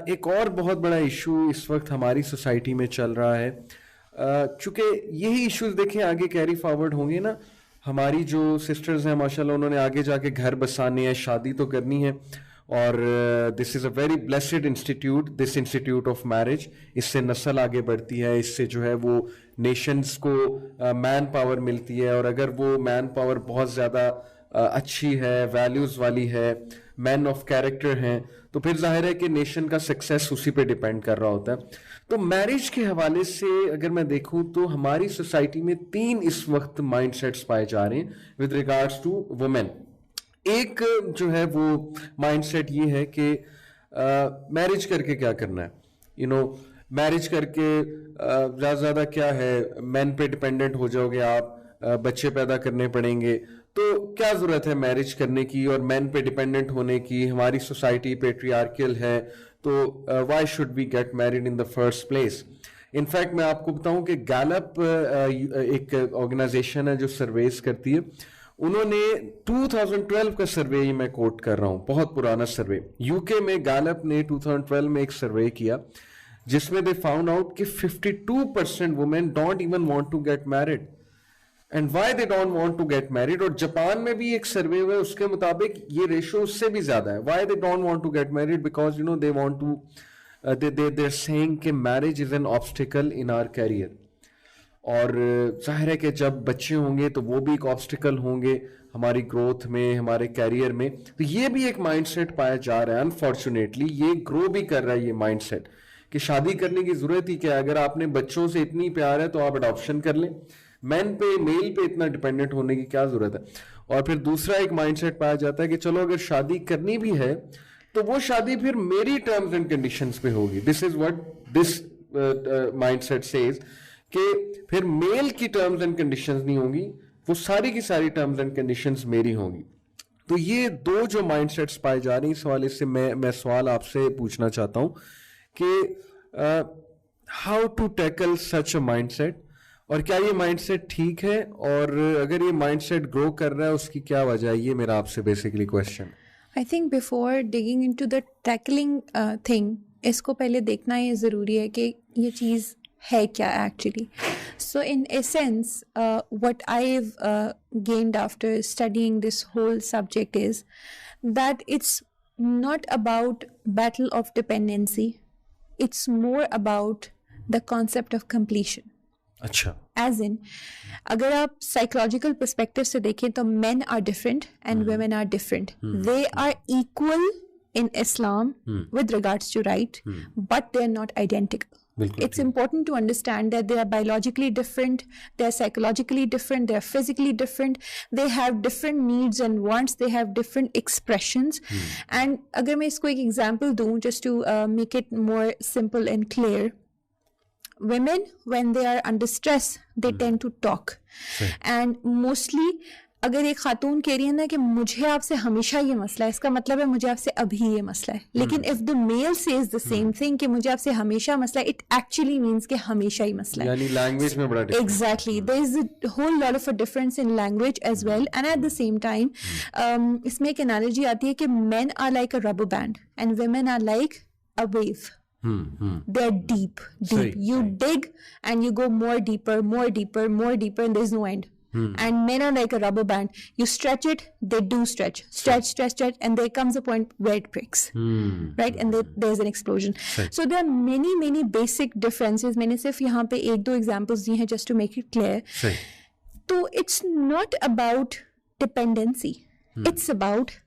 ایک اور بہت بڑا ایشو اس وقت ہماری سوسائٹی میں چل رہا ہے, چونکہ یہی ایشوز دیکھیں آگے کیری فارورڈ ہوں گے نا. ہماری جو سسٹرز ہیں ماشاءاللہ انہوں نے آگے جا کے گھر بسانے ہیں, شادی تو کرنی ہے, اور this is a very blessed institute, this institute of marriage. اس سے نسل آگے بڑھتی ہے, اس سے جو ہے وہ نیشنز کو مین پاور ملتی ہے, اور اگر وہ مین پاور بہت زیادہ اچھی ہے, ویلیوز والی ہے, مین آف کیریکٹر ہیں, تو پھر ظاہر ہے کہ نیشن کا سکسیس اسی پہ ڈپینڈ کر رہا ہوتا ہے. تو میرج کے حوالے سے اگر میں دیکھوں تو ہماری سوسائٹی میں 3 اس وقت مائنڈ سیٹس پائے جا رہے ہیں ود ریگارڈس ٹو وومین. ایک جو ہے وہ مائنڈ سیٹ یہ ہے کہ میرج کر کے کیا کرنا ہے, میرج کر کے زیادہ سے زیادہ کیا ہے, مین پہ ڈپینڈنٹ ہو جاؤ گے آپ, بچے پیدا کرنے پڑیں گے, تو کیا ضرورت ہے میرج کرنے کی اور مین پہ ڈپینڈنٹ ہونے کی. ہماری سوسائٹی پیٹریارکل ہے, تو why should we get married in the first place. In fact میں آپ کو بتاؤں کہ گیلپ ایک آرگنائزیشن ہے جو سرویز کرتی ہے, انہوں نے 2012 کا سروے میں کوٹ کر رہا ہوں, بہت پرانا سروے, یو کے میں گیلپ نے 2012 میں ایک سروے کیا جس میں دے فاؤنڈ آؤٹ کہ 52% women don't even want to get married. And why they don't want to get married, اور جاپان میں بھی ایک سروے ہوا ہے اس کے مطابق یہ ریشو اس سے بھی زیادہ ہے. Why they don't want to get married, because they want to they are saying کہ marriage is an obstacle in our career. اور ظاہر ہے کہ جب بچے ہوں گے تو وہ بھی ایک آبسٹیکل ہوں گے ہماری گروتھ میں, ہمارے کیریئر میں. تو یہ بھی ایک مائنڈ سیٹ پایا جا رہا ہے, انفارچونیٹلی یہ گرو بھی کر رہا ہے یہ مائنڈ سیٹ کہ شادی کرنے کی ضرورت ہی کیا ہے, اگر آپ نے بچوں سے اتنی پیار ہے تو آپ اڈاپشن کر لیں, مین پہ میل پہ اتنا ڈپینڈنٹ ہونے کی کیا ضرورت ہے. اور پھر دوسرا ایک مائنڈ سیٹ پایا جاتا ہے کہ چلو اگر شادی کرنی بھی ہے تو وہ شادی پھر میری ٹرمز اینڈ کنڈیشنز پہ ہوگی. This is what this mindset says کہ پھر میل کی ٹرمز اینڈ کنڈیشنز نہیں ہوں گی, وہ ساری کی ساری ٹرمز اینڈ کنڈیشنز میری ہوں گی. تو یہ 2 جو مائنڈ سیٹس پائے جا رہی ہیں, اس حوالے سے میں سوال آپ سے پوچھنا چاہتا ہوں کہ how to tackle such a mind set, اور کیا یہ مائنڈ سیٹ ٹھیک ہے, اور اگر یہ مائنڈ سیٹ گرو کر رہا ہے اس کی کیا وجہ ہے. یہ میرا آپ سے basically question. I think before digging into the tackling thing, اس کو پہلے دیکھنا یہ ضروری ہے کہ یہ چیز ہے کیا actually. So in essence, what I've gained after studying this whole subject is that it's not about battle of dependency, it's more about the concept of completion. اچھا, ایز ان اگر آپ سائیکولوجیکل پرسپیکٹو سے دیکھیں تو men are different and women are different. They are equal in Islam with regards to right, but they are not identical. It's important to understand that they are biologically different, they are psychologically different, they are physically different, they have different needs and wants, they have different expressions. And agar main isko ek example do just to make it more simple and clear, women when they are under stress they tend to talk, and mostly اگر ایک خاتون کہہ رہی ہے نا کہ مجھے آپ سے ہمیشہ یہ مسئلہ ہے, اس کا مطلب ہے مجھے آپ سے ابھی یہ مسئلہ ہے. لیکن if the male says the same thing کہ مجھے آپ سے ہمیشہ مسئلہ ہے, it actually means کہ ہمیشہ ہی مسئلہ ہے. یعنی لینگویج میں بڑا difference. Exactly, there is a whole lot of a difference in language as well. And at the same time اس میں ایک analogy آتی ہے کہ men are like a rubber band and women are like a wave. They're deep. You dig and you go more deeper, and there's no end. And men are like a rubber band. You stretch it, they do stretch, and there comes a point where it breaks, right? And there's an explosion. So there are many basic differences. میں نے صرف یہاں پہ 1-2 examples دی ہیں just to make it clear. So it's not about dependency. It's about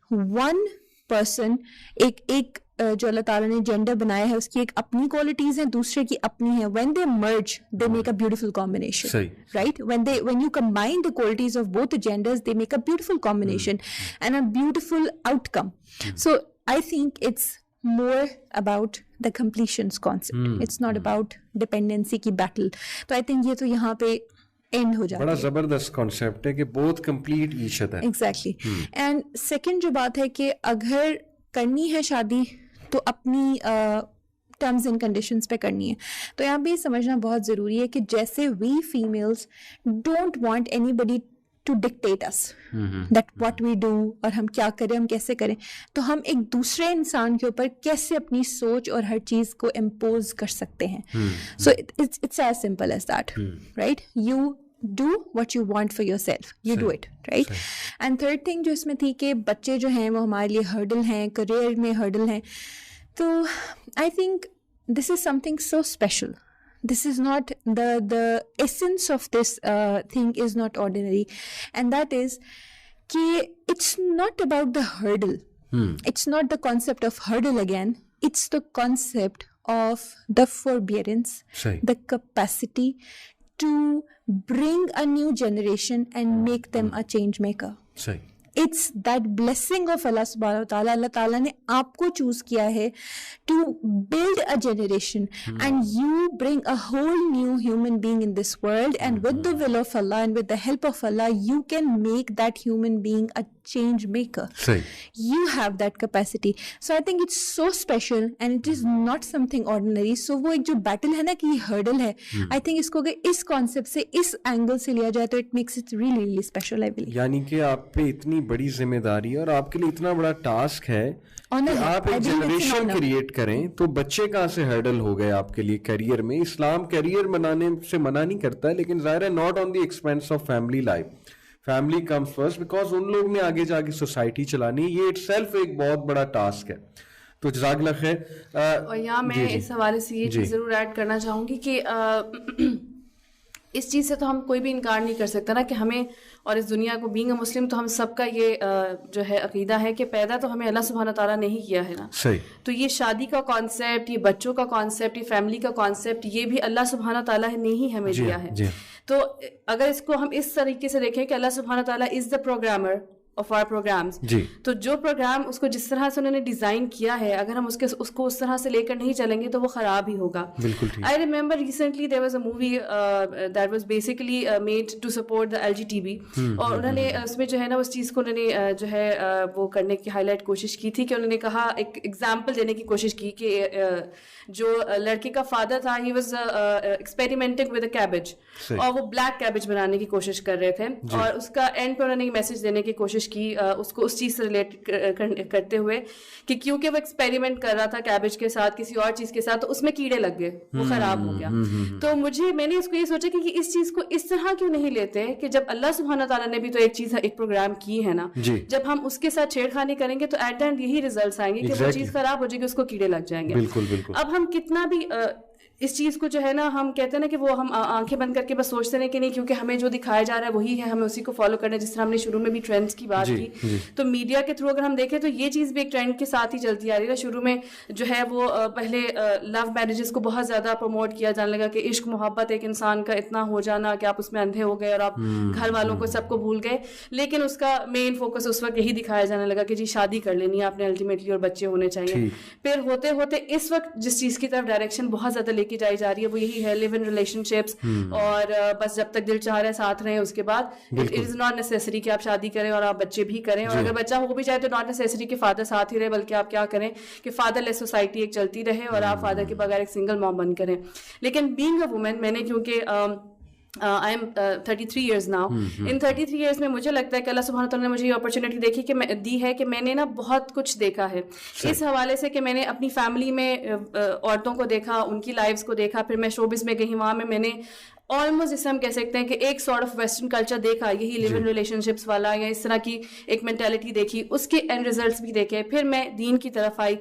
one person, ایک جو اللہ تعالیٰ نے جینڈر بنایا ہے اس کی ایک اپنی کوالٹیز ہیں, دوسرے کی اپنی ہیں. when they merge they make a beautiful combination, right? when you combine the qualities of both the genders they make a beautiful combination and a beautiful outcome. So I think it's more about the completions concept. It's not about dependency کی battle. تو I think یہ تو یہاں پہ and ہو جاتا ہے. بڑا زبردست کانسیپٹ ہے کہ both complete each other. Exactly. And second جو بات ہے کہ اگر کرنی ہے شادی تو اپنی ٹرمز اینڈ کنڈیشنز پہ کرنی ہے. تو یہاں پہ یہ سمجھنا بہت ضروری ہے کہ جیسے we families don't want anybody to dictate us that what we do اور ہم کیا کریں, ہم کیسے کریں. تو ہم ایک دوسرے انسان کے اوپر کیسے اپنی سوچ اور ہر چیز کو امپوز کر سکتے ہیں. So it's as simple as that, right? You do what you want for yourself, you do it, right? And third thing جو اس میں تھی کہ بچے جو ہیں وہ ہمارے لیے ہرڈل ہیں, کریئر میں ہرڈل ہیں. تو I think this is something so special. This is not the essence of this thing is not ordinary, and that is کہ it's not about the hurdle. It's not the concept of hurdle again. It's the concept of the forbearance, the capacity to bring a new generation and make them a change maker. It's that blessing of Allah subhanahu wa ta'ala. Allah ta'ala نے آپ کو choose کیا ہے to build a generation, and you bring a whole new human being in this world, and with the will of Allah and with the help of Allah, you can make that human being a change maker. You have that capacity. So I think it's so special and it is not something ordinary. So وہ ایک جو battle ہے نا کہ یہ hurdle ہے, I think اس کو اگر اس کانسیپٹ سے اس اینگل سے لیا جائے تو it makes it really really special, I believe. یعنی کہ آپ پہ اتنی بڑی ذمہ داری ہے اور آپ کے لیے اتنا بڑا ٹاسک ہے کہ آپ ایک جنریشن کریٹ کریں. تو بچے کہاں سے ہرڈل ہو گئے آپ کے لیے کیریئر میں؟ اسلام کیریئر بنانے سے منع نہیں کرتا ہے, لیکن ظاہر ہے not on the expense of family life. Family comes first, because ان لوگ نے آگے جا کے سوسائٹی چلانی, یہ اٹ سیلف ایک بہت بڑا ٹاسک ہے. تو جزاک اللہ خیر. اور یہاں میں اس حوالے سے یہ چیز ضرور ایڈ کرنا چاہوں گی کہ اس چیز سے تو ہم کوئی بھی انکار نہیں کر سکتا نا کہ ہمیں اور اس دنیا کو بینگ اے مسلم تو ہم سب کا یہ جو ہے عقیدہ ہے کہ پیدا تو ہمیں اللہ سبحانہ تعالیٰ نے ہی کیا ہے نا. تو یہ شادی کا کانسیپٹ, یہ بچوں کا کانسیپٹ, یہ فیملی کا کانسیپٹ, یہ بھی اللہ سبحانہ تعالیٰ نے ہی ہمیں دیا ہے. تو اگر اس کو ہم اس طریقے سے دیکھیں کہ اللہ سبحانہ تعالیٰ is the programmer of our programs, تو جو پروگرام اس کو جس طرح سے انہوں نے ڈیزائن کیا ہے, اگر ہم اس کو اس طرح سے لے کر نہیں چلیں گے تو وہ خراب ہی ہوگا. I remember recently there was a movie that was basically made to support the LGTB, اور انہوں نے اس میں جو ہے نا اس چیز کو انہوں نے جو ہے وہ کرنے کی ہائی لائٹ کوشش کی تھی کہ انہوں نے کہا ایک ایگزامپل دینے کی کوشش کی کہ جو لڑکے کا فادر تھا he was experimenting with a cabbage, اور وہ بلیک کیبج بنانے کی کوشش کر رہے تھے, اور اس کا اینڈ پہ انہوں نے میسج دینے کی کوشش کی اس کو اس چیز سے ریلیٹ کرتے ہوئے کہ کیونکہ وہ ایکسپیریمنٹ کر رہا تھا کیبج کے ساتھ کسی اور چیز کے ساتھ, تو اس میں کیڑے لگ گئے, وہ خراب ہو گیا. تو میں نے اس کو یہ سوچا کہ اس چیز کو اس طرح کیوں نہیں لیتے کہ جب اللہ سبحانہ تعالیٰ نے بھی تو ایک پروگرام کی ہے نا, جب ہم اس کے ساتھ چھیڑ خانی کریں گے تو ایٹ دا اینڈ یہی ریزلٹس آئیں گے کہ وہ چیز خراب ہو جائے گی, اس کو کیڑے لگ جائیں گے. اب ہم کتنا بھی اس چیز کو جو ہے نا ہم کہتے ہیں نا کہ وہ ہم آنکھیں بند کر کے بس سوچتے ہیں کہ نہیں کیونکہ ہمیں جو دکھایا جا رہا ہے وہی ہے, ہمیں اسی کو فالو کرنا ہے. جس طرح ہم نے شروع میں بھی ٹرینڈس کی بات کی, تو میڈیا کے تھرو اگر ہم دیکھیں تو یہ چیز بھی ایک ٹرینڈ کے ساتھ ہی چلتی آ رہی ہے. شروع میں جو ہے وہ پہلے لو میرجز کو بہت زیادہ پروموٹ کیا جانے لگا کہ عشق محبت ایک انسان کا اتنا ہو جانا کہ آپ اس میں اندھے ہو گئے اور آپ گھر والوں کو سب کو بھول گئے, لیکن اس کا مین فوکس اس وقت یہی دکھایا جانے لگا کہ جی شادی کر لینی ہے آپ نے الٹیمیٹلی اور بچے ہونے چاہیے. پھر ہوتے ہوتے اس وقت جس چیز کی طرف ڈائریکشن بہت زیادہ لے کے جائی جا رہی ہے وہ یہی ہے لیو ان ریلیشن شپس, اور بس جب تک دل چاہ رہا ہے ساتھ رہیں, اس کے بعد اٹ از ناٹ نیسیسری کہ آپ شادی کریں اور آپ بچے بھی کریں, اور اگر بچہ ہو بھی جائے تو ناٹ نیسیسری کہ فادر ساتھ ہی رہے, بلکہ آپ کیا کریں کہ فادر لیس سوسائٹی ایک چلتی رہے اور آپ فادر کے بغیر ایک سنگل مام بن کریں. لیکن بینگ اے وومن, میں نے کیونکہ I am 33 years now. In 33 years میں مجھے لگتا ہے کہ اللہ سبحانہ تعالیٰ نے مجھے یہ اپرچونیٹی دی ہے کہ میں نے نا بہت کچھ دیکھا ہے اس حوالے سے کہ میں نے اپنی فیملی میں عورتوں کو دیکھا, ان کی لائفز کو دیکھا, پھر میں شوبز میں گئی, وہاں میں نے آلموسٹ جسے ہم کہہ سکتے ہیں کہ ایک سارٹ آف ویسٹرن کلچر دیکھا, یہی لیو ان ریلیشن شپس والا یا اس طرح کی ایک مینٹیلٹی دیکھی, اس کے اینڈ ریزلٹس بھی دیکھے. پھر میں دین کی طرف آئی,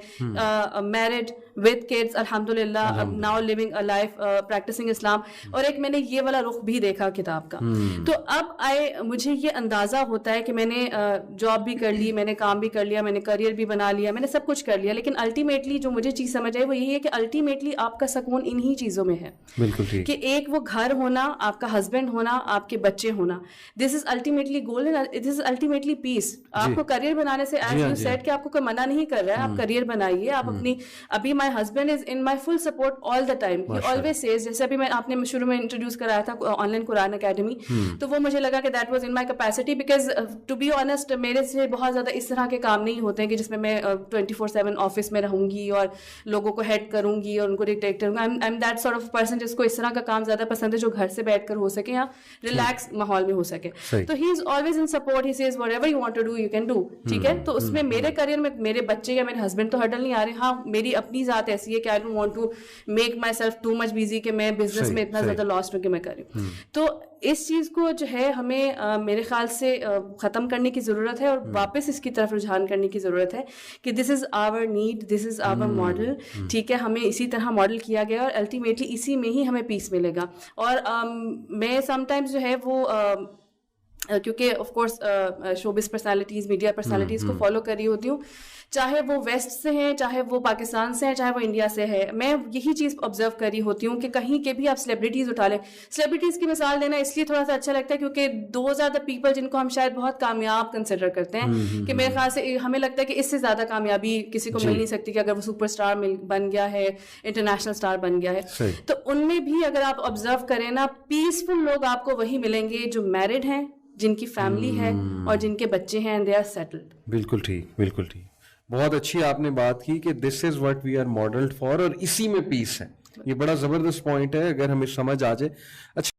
میرڈ ود کڈس الحمدللہ, now living a life practicing Islam, اور ایک میں نے یہ والا رخ بھی دیکھا کتاب کا. تو اب مجھے یہ اندازہ ہوتا ہے کہ میں نے جاب بھی کر لی, میں نے کام بھی کر لیا, میں نے کریئر بھی بنا لیا, میں نے سب کچھ کر لیا, لیکن الٹیمیٹلی جو مجھے چیز سمجھ آئی وہ یہی ہے کہ الٹیمیٹلی آپ کا سکون انہی چیزوں میں ہے. بالکل کہ ایک وہ گھر ہونا, آپ کا ہسبینڈ ہونا, آپ کے بچے ہونا, this is ultimately goal and this is ultimately peace. آپ کو کریئر بنانے سے ایز یو سیڈ کہ آپ کو کوئی منع نہیں کر رہا ہے, آپ کریئر بنائیے, آپ اپنی ابھی my husband is in my full support all the time. He always says, جیسے ابھی آپ نے شروع میں انٹروڈیوس کرایا تھا آن لائن قرآن اکیڈمی, تو وہ مجھے لگا کہ that was in my capacity, because to be honest میرے سے بہت زیادہ اس طرح کے کام نہیں ہوتے ہیں کہ جس میں میں 24/7 آفس میں رہوں گی اور لوگوں کو ہیڈ کروں گی اور ان کو ڈکٹیٹ کروں گی. I am that sort of person جس کو اس طرح کا کام زیادہ پسند ہے جو گھر سے بیٹھ کر ہو سکے یا ریلیکس ماحول میں ہو سکے. تو he is always in support, he says whatever you want to do you can do. ٹھیک ہے, تو اس میں میرے کریئر میں میرے بچے یا میرے ہسبینڈ تو ہرڈل نہیں آ رہے. ہاں میری اپنی ذات ایسی ہے کہ I don't want to make my self too much busy کہ میں بزنس میں اتنا زیادہ لاسٹ ہوں کہ میں کروں. تو اس چیز کو جو ہے ہمیں میرے خیال سے ختم کرنے کی ضرورت ہے اور واپس اس کی طرف رجحان کرنے کی ضرورت ہے کہ this is our need, this is our model. ٹھیک ہے, ہمیں اسی طرح ماڈل کیا گیا اور الٹیمیٹلی اسی میں ہی ہمیں پیس ملے گا. اور میں سم ٹائمز جو ہے وہ کیونکہ of course showbiz personalities, media personalities کو فالو کر رہی ہوتی ہوں, چاہے وہ ویسٹ سے ہیں, چاہے وہ پاکستان سے ہیں, چاہے وہ انڈیا سے ہے, میں یہی چیز آبزرو کر رہی ہوتی ہوں کہ کہیں کے بھی آپ سیلیبریٹیز اٹھا لیں. سیلیبریٹیز کی مثال دینا اس لیے تھوڑا سا اچھا لگتا ہے کیونکہ دوز آر دا پیپل جن کو ہم شاید بہت کامیاب کنسیڈر کرتے ہیں, کہ میرے خیال سے ہمیں لگتا ہے کہ اس سے زیادہ کامیابی کسی کو مل نہیں سکتی کہ اگر وہ سپر اسٹار بن گیا ہے, انٹرنیشنل اسٹار بن گیا ہے. تو ان میں بھی اگر آپ آبزرو کریں نا, پیسفل لوگ آپ کو وہی ملیں گے جو میرڈ ہیں, جن کی فیملی ہے اور جن کے بچے ہیں, اینڈ دے آر سیٹلڈ. بالکل ٹھیک, بالکل ٹھیک. بہت اچھی آپ نے بات کی کہ this is what we are modelled for, اور اسی میں پیس ہے. یہ بڑا زبردست پوائنٹ ہے اگر ہمیں سمجھ آ جائے. اچھا